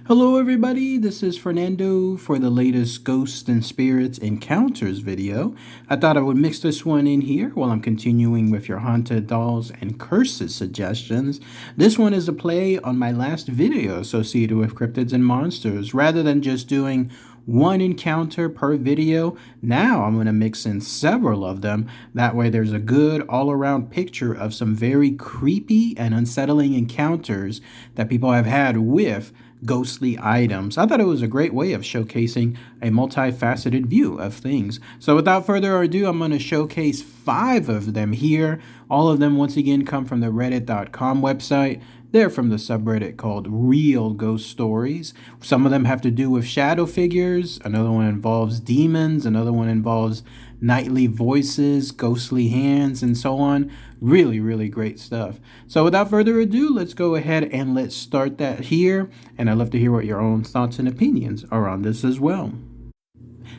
Hello everybody, this is Fernando for the latest Ghosts and Spirits Encounters video. I thought I would mix this one in here while I'm continuing with your haunted dolls and curses suggestions. This one is a play on my last video associated with cryptids and monsters. Rather than just doing one encounter per video, now I'm going to mix in several of them. That way there's a good all-around picture of some very creepy and unsettling encounters that people have had with ghostly items. I thought it was a great way of showcasing a multifaceted view of things. So without further ado, I'm going to showcase 5 of them here. All of them once again come from the reddit.com website. They're from the subreddit called Real Ghost Stories. Some of them have to do with shadow figures. Another one involves demons. Another one involves nightly voices, ghostly hands, and so on. Really, really great stuff. So without further ado, let's go ahead and let's start that here. And I'd love to hear what your own thoughts and opinions are on this as well.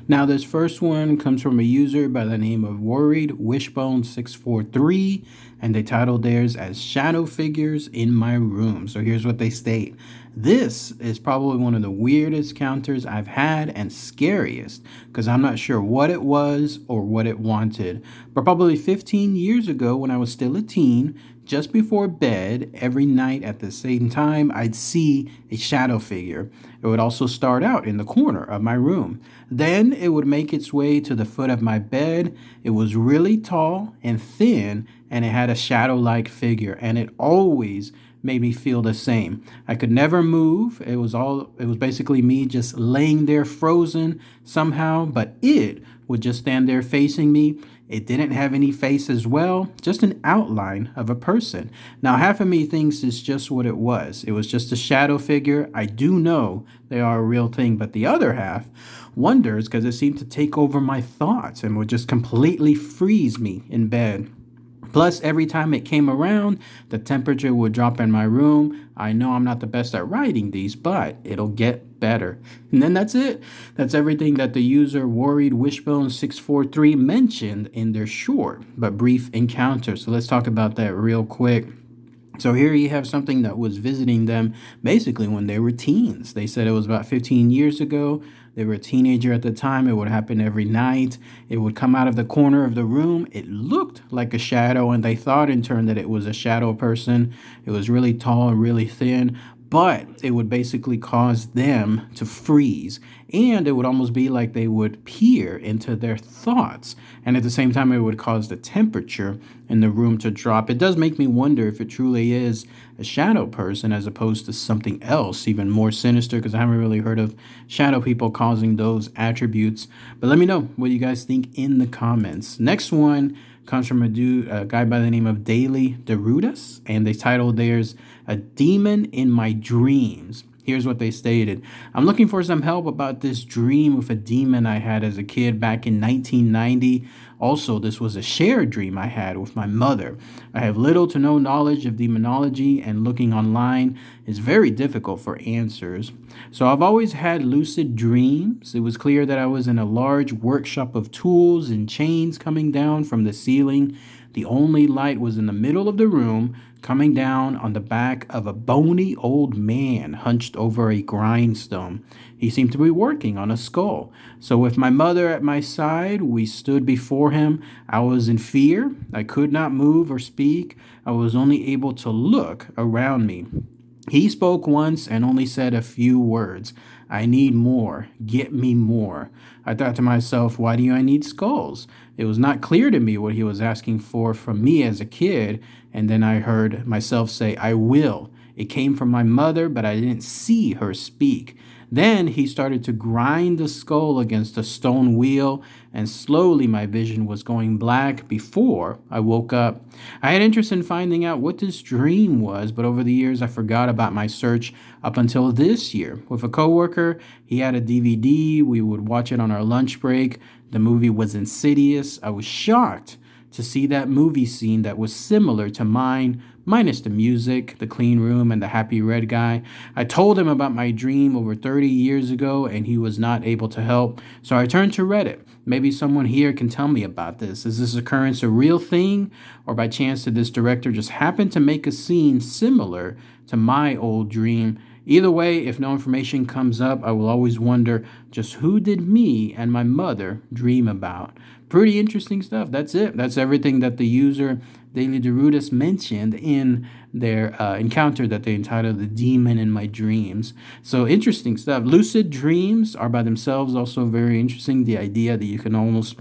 Now, this first one comes from a user by the name of Worried Wishbone 643, and they titled theirs as Shadow Figures in My Room. So here's what they state. This is probably one of the weirdest encounters I've had and scariest, because I'm not sure what it was or what it wanted. But probably 15 years ago, when I was still a teen, just before bed, every night at the same time, I'd see a shadow figure. It would also start out in the corner of my room. Then it would make its way to the foot of my bed. It was really tall and thin, and it had a shadow-like figure, and it always made me feel the same. I could never move. It was basically me just laying there frozen somehow, but it would just stand there facing me. It didn't have any face as well, just an outline of a person. Now, half of me thinks it's just what it was. It was just a shadow figure. I do know they are a real thing, but the other half wonders because it seemed to take over my thoughts and would just completely freeze me in bed. Plus, every time it came around, the temperature would drop in my room. I know I'm not the best at writing these, but it'll get better. And then that's it. That's everything that the user Worried Wishbone 643 mentioned in their short but brief encounter. So let's talk about that real quick. So here you have something that was visiting them basically when they were teens. They said it was about 15 years ago. They were a teenager at the time. It would happen every night. It would come out of the corner of the room. It looked like a shadow, and they thought in turn that it was a shadow person. It was really tall and really thin, but it would basically cause them to freeze. And it would almost be like they would peer into their thoughts. And at the same time, it would cause the temperature in the room to drop. It does make me wonder if it truly is a shadow person as opposed to something else, even more sinister, because I haven't really heard of shadow people causing those attributes. But let me know what you guys think in the comments. Next one comes from a guy by the name of Daily Derudas, and they titled theirs A Demon in My Dreams. Here's what they stated. I'm looking for some help about this dream with a demon I had as a kid back in 1990. Also, this was a shared dream I had with my mother. I have little to no knowledge of demonology, and looking online is very difficult for answers. So I've always had lucid dreams. It was clear that I was in a large workshop of tools and chains coming down from the ceiling. The only light was in the middle of the room, coming down on the back of a bony old man hunched over a grindstone. He seemed to be working on a skull. So with my mother at my side, we stood before him. I was in fear. I could not move or speak. I was only able to look around me. He spoke once and only said a few words. I need more. Get me more. I thought to myself, why do I need skulls? It was not clear to me what he was asking for from me as a kid. And then I heard myself say, I will. It came from my mother, but I didn't see her speak. Then he started to grind the skull against a stone wheel, and slowly my vision was going black before I woke up. I had interest in finding out what this dream was, but over the years I forgot about my search up until this year. With a coworker, he had a DVD. We would watch it on our lunch break. The movie was Insidious. I was shocked to see that movie scene that was similar to mine, minus the music, the clean room, and the happy red guy. I told him about my dream over 30 years ago, and he was not able to help. So I turned to Reddit. Maybe someone here can tell me about this. Is this occurrence a real thing? Or by chance did this director just happen to make a scene similar to my old dream? Either way, if no information comes up, I will always wonder just who did me and my mother dream about. Pretty interesting stuff. That's it. That's everything that the user Daily Derudis mentioned in their encounter that they entitled The Demon in My Dreams. So interesting stuff. Lucid dreams are by themselves also very interesting. The idea that you can almost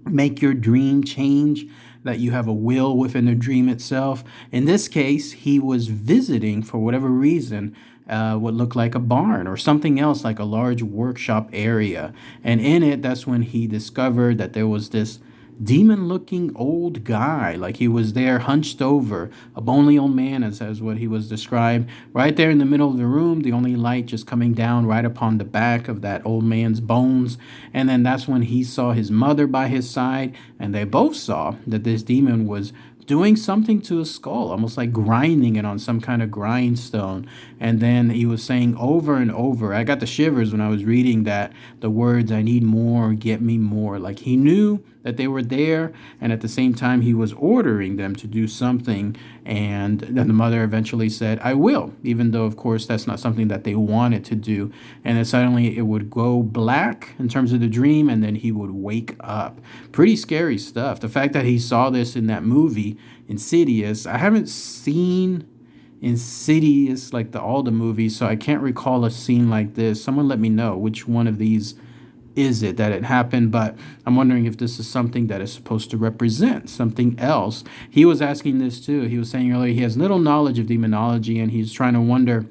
make your dream change, that you have a will within the dream itself. In this case, he was visiting for whatever reason what looked like a barn or something else like a large workshop area. And in it, that's when he discovered that there was this demon looking old guy, like he was there hunched over, a bonely old man, as what he was described, right there in the middle of the room, the only light just coming down right upon the back of that old man's bones. And then that's when he saw his mother by his side, and they both saw that this demon was doing something to his skull, almost like grinding it on some kind of grindstone. And then he was saying over and over, I got the shivers when I was reading that, the words, I need more, get me more. Like he knew that they were there, and at the same time he was ordering them to do something. And then the mother eventually said, I will, even though of course that's not something that they wanted to do. And then suddenly it would go black in terms of the dream, and then he would wake up. Pretty scary stuff. The fact that he saw this in that movie Insidious, I haven't seen Insidious like all the movies, so I can't recall a scene like this. Someone let me know which one of these is it that it happened, but I'm wondering if this is something that is supposed to represent something else. He was asking this too. He was saying earlier he has little knowledge of demonology, and he's trying to wonder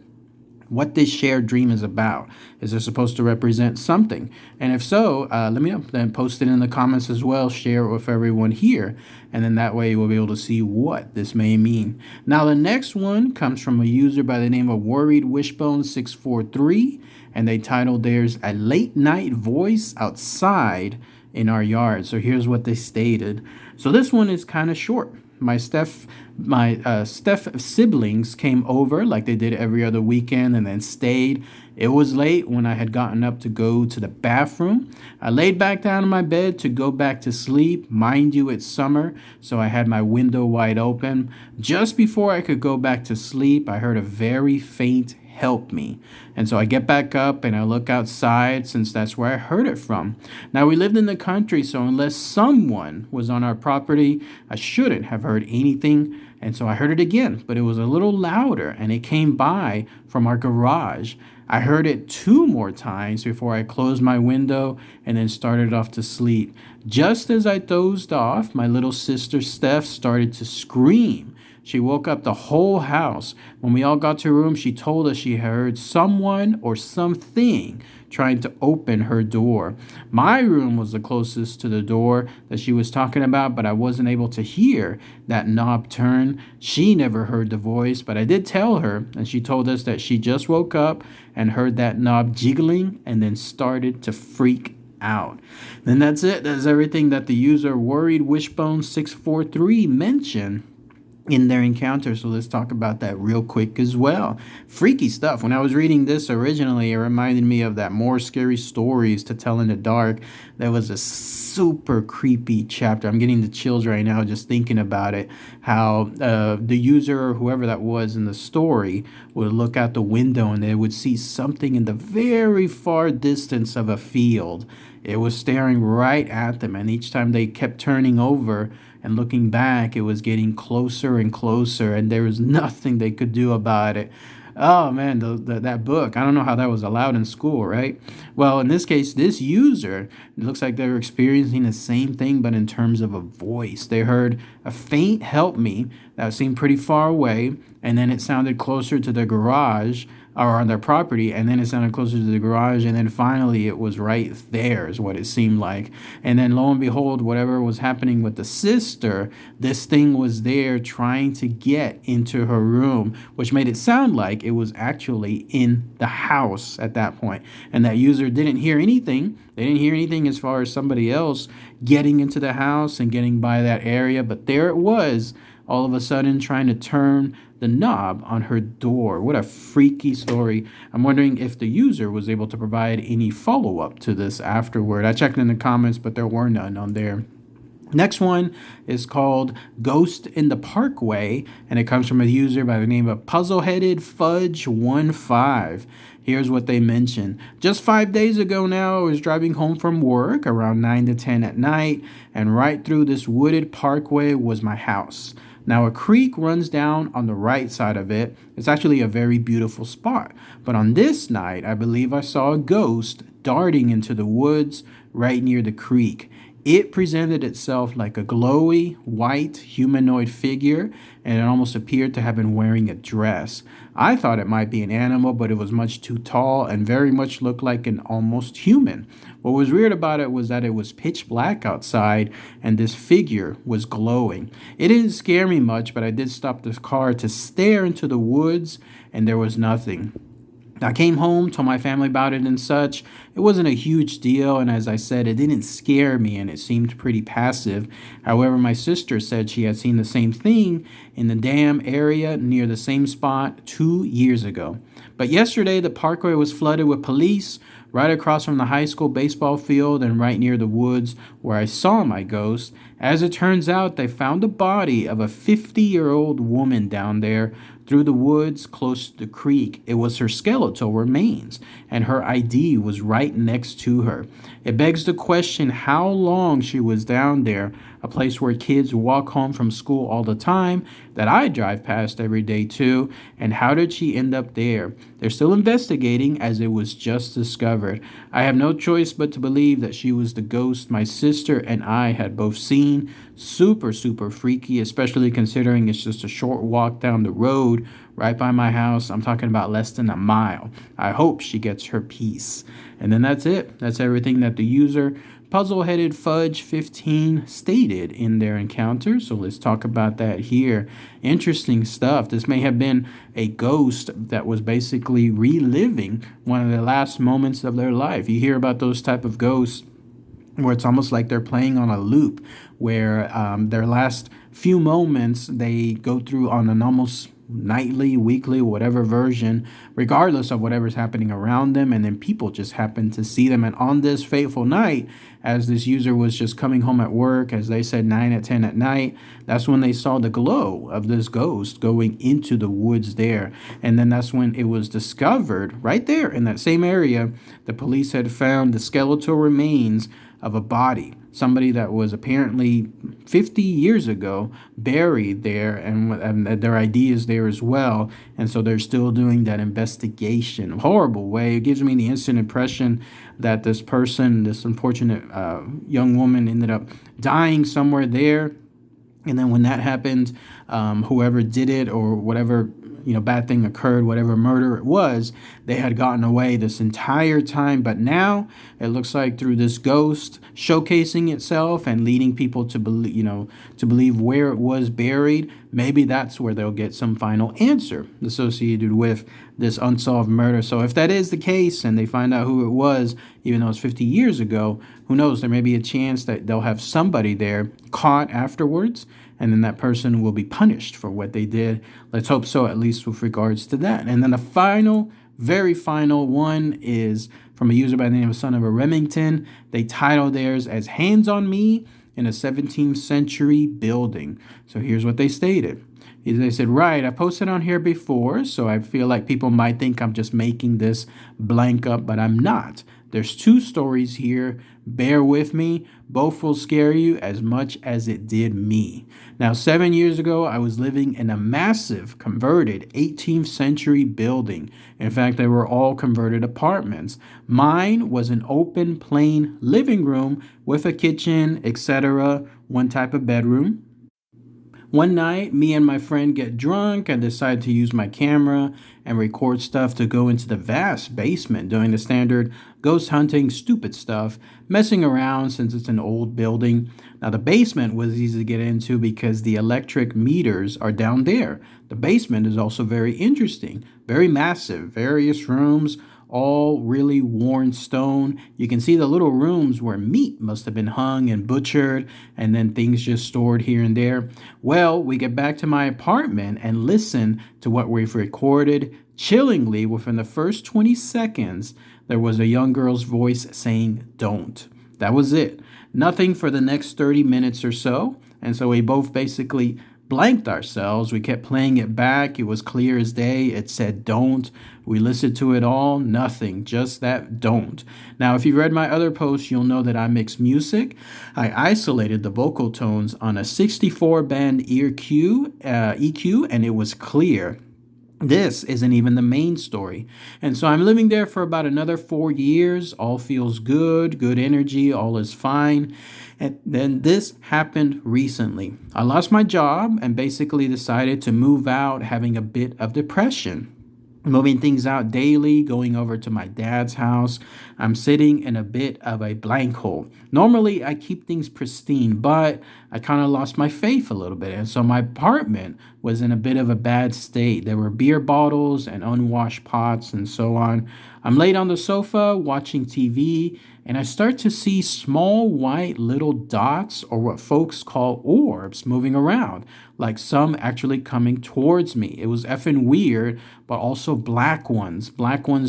what this shared dream is about. Is it supposed to represent something? And if so, let me know. Then post it in the comments as well. Share it with everyone here. And then that way we'll be able to see what this may mean. Now, the next one comes from a user by the name of Worried Wishbone 643. And they titled theirs, A Late Night Voice Outside in Our Yard. So here's what they stated. So this one is kind of short. My Steph siblings came over like they did every other weekend and then stayed. It was late when I had gotten up to go to the bathroom. I laid back down in my bed to go back to sleep. Mind you, it's summer, so I had my window wide open. Just before I could go back to sleep, I heard a very faint help me. And so I get back up and I look outside, since that's where I heard it from. Now, we lived in the country, so unless someone was on our property, I shouldn't have heard anything. And so I heard it again, but it was a little louder, and it came by from our garage. I heard it 2 more times before I closed my window and then started off to sleep. Just as I dozed off, my little sister Steph started to scream. She woke up the whole house. When we all got to her room, she told us she heard someone or something trying to open her door. My room was the closest to the door that she was talking about, but I wasn't able to hear that knob turn. She never heard the voice, but I did tell her, and she told us that she just woke up and heard that knob jiggling and then started to freak out. Then that's it. That's everything that the user Worried Wishbone 643 mentioned in their encounter. So let's talk about that real quick as well. Freaky stuff. When I was reading this originally, it reminded me of that More Scary Stories to Tell in the Dark. That was a super creepy chapter. I'm getting the chills right now just thinking about it. How the user or whoever that was in the story would look out the window and they would see something in the very far distance of a field. It was staring right at them, and each time they kept turning over and looking back, it was getting closer and closer, and there was nothing they could do about it. Oh man, that book, I don't know how that was allowed in school, right? Well, in this case, this user, it looks like they were experiencing the same thing, but in terms of a voice. They heard a faint help me that seemed pretty far away, and then it sounded closer to the garage, or on their property, and then it sounded closer to the garage, and then finally it was right there is what it seemed like. And then lo and behold, whatever was happening with the sister, this thing was there trying to get into her room, which made it sound like it was actually in the house at that point. And that user didn't hear anything. They didn't hear anything as far as somebody else getting into the house and getting by that area, but there it was, all of a sudden trying to turn the knob on her door. What a freaky story. I'm wondering if the user was able to provide any follow-up to this afterward. I checked in the comments, but there were none on there. Next one is called Ghost in the Parkway, and it comes from a user by the name of Puzzleheaded Fudge15. Here's what they mention. Just 5 days ago now, I was driving home from work around 9 to 10 at night, and right through this wooded parkway was my house. Now, a creek runs down on the right side of it. It's actually a very beautiful spot. But on this night, I believe I saw a ghost darting into the woods right near the creek. It presented itself like a glowy, white, humanoid figure, and it almost appeared to have been wearing a dress. I thought it might be an animal, but it was much too tall and very much looked like an almost human. What was weird about it was that it was pitch black outside, and this figure was glowing. It didn't scare me much, but I did stop the car to stare into the woods, and there was nothing. I came home, told my family about it and such. It wasn't a huge deal, and as I said, it didn't scare me and it seemed pretty passive. However, my sister said she had seen the same thing in the dam area near the same spot 2 years ago. But yesterday, the parkway was flooded with police right across from the high school baseball field and right near the woods where I saw my ghost. As it turns out, they found the body of a 50-year-old woman down there through the woods close to the creek. It was her skeletal remains, and her ID was right next to her. It begs the question how long she was down there, a place where kids walk home from school all the time, that I drive past every day too, and how did she end up there? They're still investigating as it was just discovered. I have no choice but to believe that she was the ghost my sister and I had both seen. Super, super freaky, especially considering it's just a short walk down the road right by my house. I'm talking about less than a mile. I hope she gets her piece. And then that's it. That's everything that the user Puzzleheaded Fudge15 stated in their encounter. So let's talk about that here. Interesting stuff. This may have been a ghost that was basically reliving one of the last moments of their life. You hear about those type of ghosts where it's almost like they're playing on a loop, where their last few moments they go through on an almost nightly, weekly, whatever version, regardless of whatever's happening around them, and then people just happen to see them. And on this fateful night, as this user was just coming home at work, as they said 9 at 10 at night, that's when they saw the glow of this ghost going into the woods there. And then that's when it was discovered right there in that same area. The police had found the skeletal remains of a body, somebody that was apparently 50 years ago buried there, and their ID is there as well. And so they're still doing that investigation. Horrible way. It gives me the instant impression that this person, this unfortunate young woman, ended up dying somewhere there. And then when that happened, whoever did it or whatever bad thing occurred, whatever murder it was, they had gotten away this entire time. But now it looks like through this ghost showcasing itself and leading people to believe where it was buried, maybe that's where they'll get some final answer associated with this unsolved murder. So if that is the case and they find out who it was, even though it's 50 years ago, who knows, there may be a chance that they'll have somebody there caught afterwards, and then that person will be punished for what they did. Let's hope so, at least with regards to that. And then the final, very final one is from a user by the name of Son of a Remington. They titled theirs as Hands on Me in a 17th Century Building. So here's what they stated. They said, right, I posted on here before, so I feel like people might think I'm just making this blank up, but I'm not. There's two stories here. Bear with me. Both will scare you as much as it did me. Now, 7 years ago, I was living in a massive converted 18th century building. In fact, they were all converted apartments. Mine was an open, plain living room with a kitchen, etc., one type of bedroom. One night, me and my friend get drunk and decide to use my camera and record stuff to go into the vast basement, doing the standard ghost hunting stupid stuff, messing around since it's an old building. Now, the basement was easy to get into because the electric meters are down there. The basement is also very interesting, very massive, various rooms, all really worn stone. You can see the little rooms where meat must have been hung and butchered, and then things just stored here and there. Well, we get back to my apartment and listen to what we've recorded. Chillingly, within the first 20 seconds, there was a young girl's voice saying, "Don't." That was it. Nothing for the next 30 minutes or so. And so we both basically blanked ourselves. We kept playing it back. It was clear as day. It said don't. We listened to it all. Nothing. Just that don't. Now, if you read my other posts, you'll know that I mix music. I isolated the vocal tones on a 64 band EQ, and it was clear. This isn't even the main story. And so I'm living there for about another 4 years. All feels good, good energy, all is fine. And then this happened recently. I lost my job and basically decided to move out, having a bit of depression. Moving things out daily, going over to my dad's house. I'm sitting in a bit of a blank hole. Normally, I keep things pristine, but I kind of lost my faith a little bit. And so my apartment was in a bit of a bad state. There were beer bottles and unwashed pots and so on. I'm laid on the sofa watching TV, and I start to see small white little dots, or what folks call orbs, moving around, like some actually coming towards me. It was effing weird, but also black ones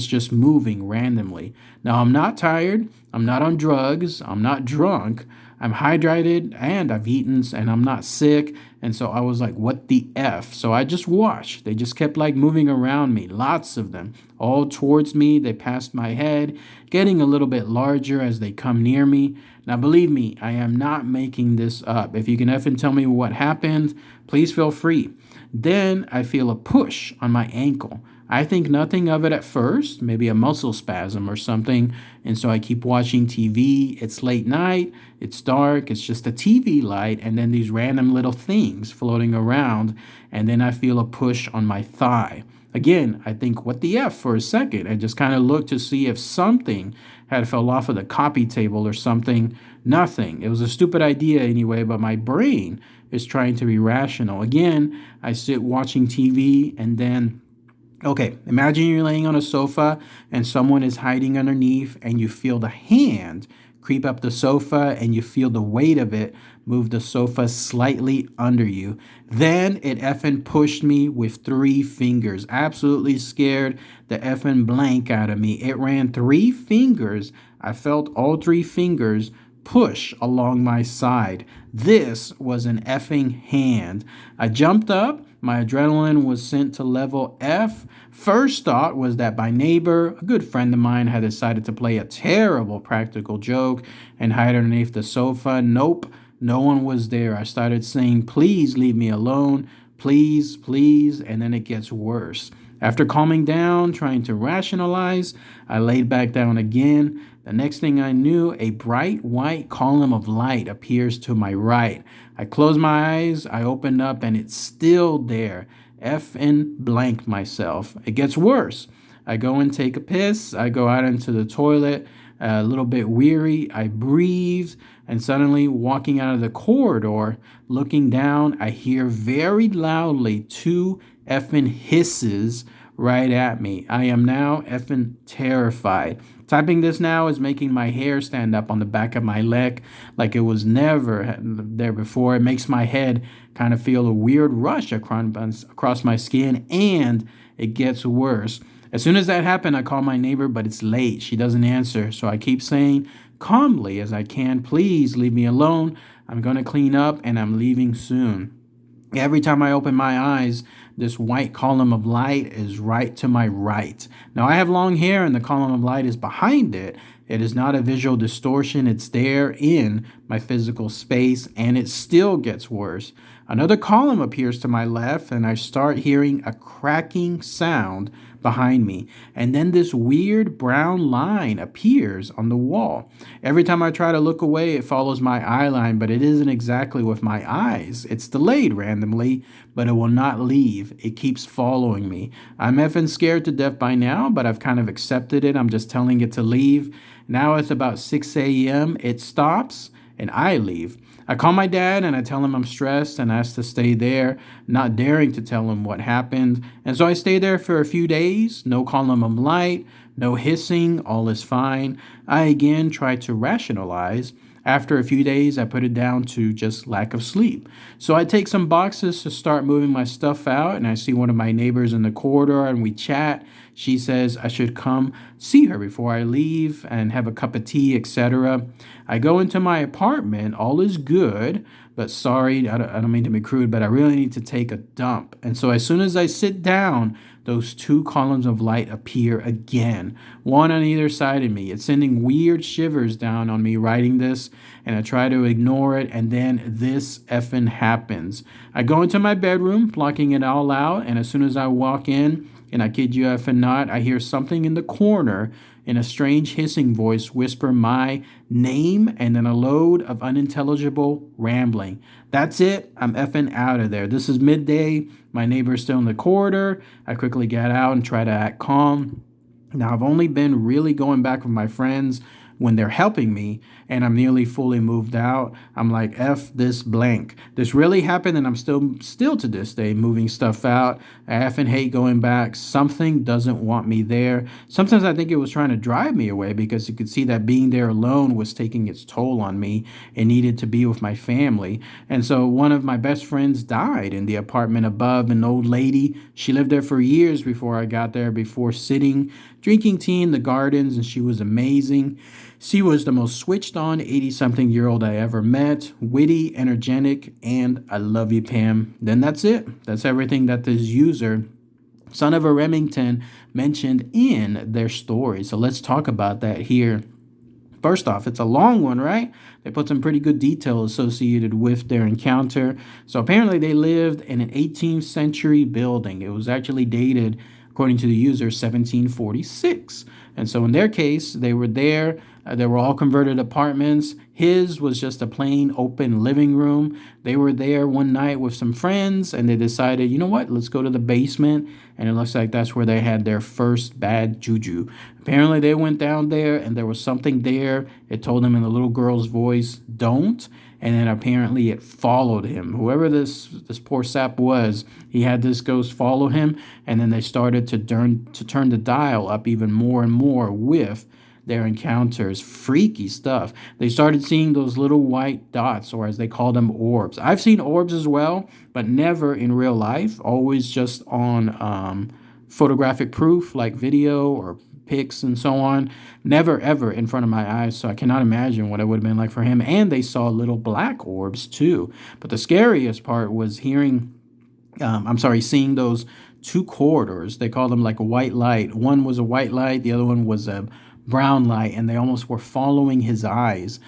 just moving randomly. Now, I'm not tired, I'm not on drugs, I'm not drunk, I'm hydrated and I've eaten and I'm not sick. And so I was like, what the F? So I just watched. They just kept like moving around me, lots of them, all towards me. They passed my head, getting a little bit larger as they come near me. Now, believe me, I am not making this up. If you can effing tell me what happened, please feel free. Then I feel a push on my ankle. I think nothing of it at first, maybe a muscle spasm or something. And so I keep watching TV. It's late night, it's dark, it's just a TV light, and then these random little things floating around. And then I feel a push on my thigh. Again, I think, what the F for a second. I just kind of look to see if something had fell off of the coffee table or something. Nothing. It was a stupid idea anyway, but my brain is trying to be rational. Again, I sit watching TV and then okay, imagine you're laying on a sofa and someone is hiding underneath and you feel the hand creep up the sofa and you feel the weight of it move the sofa slightly under you. Then it effing pushed me with 3 fingers. Absolutely scared the effing blank out of me. It ran 3 fingers. I felt all 3 fingers push along my side. This was an effing hand. I jumped up. My adrenaline was sent to level F. First thought was that my neighbor, a good friend of mine, had decided to play a terrible practical joke and hide underneath the sofa. Nope, no one was there. I started saying, please leave me alone. Please, please. And then it gets worse. After calming down, trying to rationalize, I laid back down again. The next thing I knew, a bright white column of light appears to my right. I close my eyes, I open up, and it's still there. Effing blank myself. It gets worse. I go and take a piss. I go out into the toilet, a little bit weary. I breathe, and suddenly, walking out of the corridor, looking down, I hear very loudly 2 effing hisses right at me. I am now effing terrified. Typing this now is making my hair stand up on the back of my neck like it was never there before. It makes my head kind of feel a weird rush across my skin, and it gets worse. As soon as that happened, I call my neighbor, but it's late. She doesn't answer, so I keep saying calmly as I can, please leave me alone. I'm going to clean up, and I'm leaving soon. Every time I open my eyes, this white column of light is right to my right. Now, I have long hair and the column of light is behind it. It is not a visual distortion. It's there in my physical space, and it still gets worse. Another column appears to my left, and I start hearing a cracking sound behind me. And then this weird brown line appears on the wall. Every time I try to look away, it follows my eye line, but it isn't exactly with my eyes. It's delayed randomly, but it will not leave. It keeps following me. I'm effing scared to death by now, but I've kind of accepted it. I'm just telling it to leave. Now it's about 6 a.m. It stops, and I leave. I call my dad and I tell him I'm stressed and ask to stay there, not daring to tell him what happened. And so I stay there for a few days, no column of light, no hissing, all is fine. I again try to rationalize. After a few days, I put it down to just lack of sleep. So I take some boxes to start moving my stuff out, and I see one of my neighbors in the corridor, and we chat. She says I should come see her before I leave and have a cup of tea, etc. I go into my apartment. All is good, but sorry, I don't mean to be crude, but I really need to take a dump. And so as soon as I sit down, those two columns of light appear again, one on either side of me. It's sending weird shivers down on me writing this, and I try to ignore it, and then this effing happens. I go into my bedroom, blocking it all out, and as soon as I walk in, and I kid you effing not, I hear something in the corner in a strange hissing voice whisper my name and then a load of unintelligible rambling. That's it. I'm effing out of there. This is midday. My neighbor's still in the corridor. I quickly get out and try to act calm. Now, I've only been really going back with my friends when they're helping me, and I'm nearly fully moved out. I'm like, F this blank. This really happened, and I'm still to this day moving stuff out. I effing hate going back. Something doesn't want me there. Sometimes I think it was trying to drive me away because you could see that being there alone was taking its toll on me and needed to be with my family. And so one of my best friends died in the apartment above, an old lady. She lived there for years before I got there, before sitting, drinking tea in the gardens, and she was amazing. She was the most switched on 80-something-year-old I ever met, witty, energetic, and I love you, Pam. Then that's it. That's everything that this user, son of a Remington, mentioned in their story. So let's talk about that here. First off, it's a long one, right? They put some pretty good detail associated with their encounter. So apparently they lived in an 18th century building. It was actually dated, according to the user, 1746. And so in their case, they were there. They were all converted apartments. His was just a plain open living room. They were there one night with some friends, and they decided, you know what, let's go to the basement. And it looks like that's where they had their first bad juju. Apparently they went down there, and there was something there. It told them in the little girl's voice, don't. And then apparently it followed him. Whoever this poor sap was, he had this ghost follow him, and then they started to turn the dial up even more and more with their encounters. Freaky stuff. They started seeing those little white dots, or as they call them, orbs. I've seen orbs as well, but never in real life. Always just on photographic proof, like video or pics and so on. Never ever in front of my eyes, so I cannot imagine what it would have been like for him. And they saw little black orbs too. But the scariest part was seeing those two corridors. They call them like a white light. One was a white light, the other one was a brown light, and they almost were following his eyes,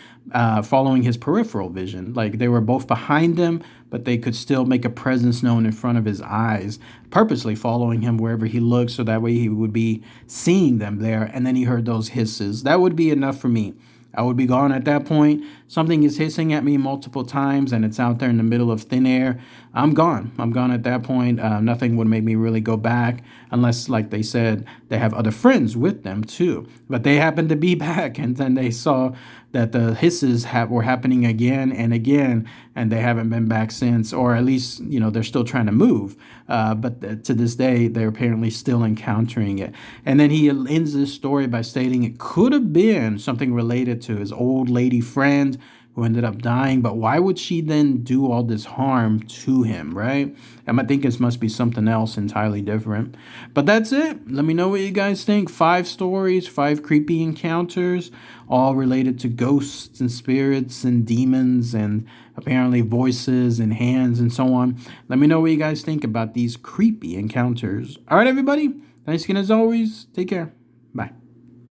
following his peripheral vision. Like they were both behind him, but they could still make a presence known in front of his eyes, purposely following him wherever he looked, so that way he would be seeing them there. And then he heard those hisses. That would be enough for me. I would be gone at that point. Something is hissing at me multiple times, and it's out there in the middle of thin air. I'm gone. I'm gone at that point. Nothing would make me really go back unless, like they said, they have other friends with them too. But they happened to be back, and then they saw that the hisses were happening again and again, and they haven't been back since, or at least, they're still trying to move. But to this day, they're apparently still encountering it. And then he ends this story by stating it could have been something related to his old lady friend who ended up dying, but why would she then do all this harm to him, right? I think it must be something else entirely different. But that's it. Let me know what you guys think. 5 stories, 5 creepy encounters, all related to ghosts and spirits and demons and apparently voices and hands and so on. Let me know what you guys think about these creepy encounters. All right, everybody. Thanks again as always. Take care. Bye.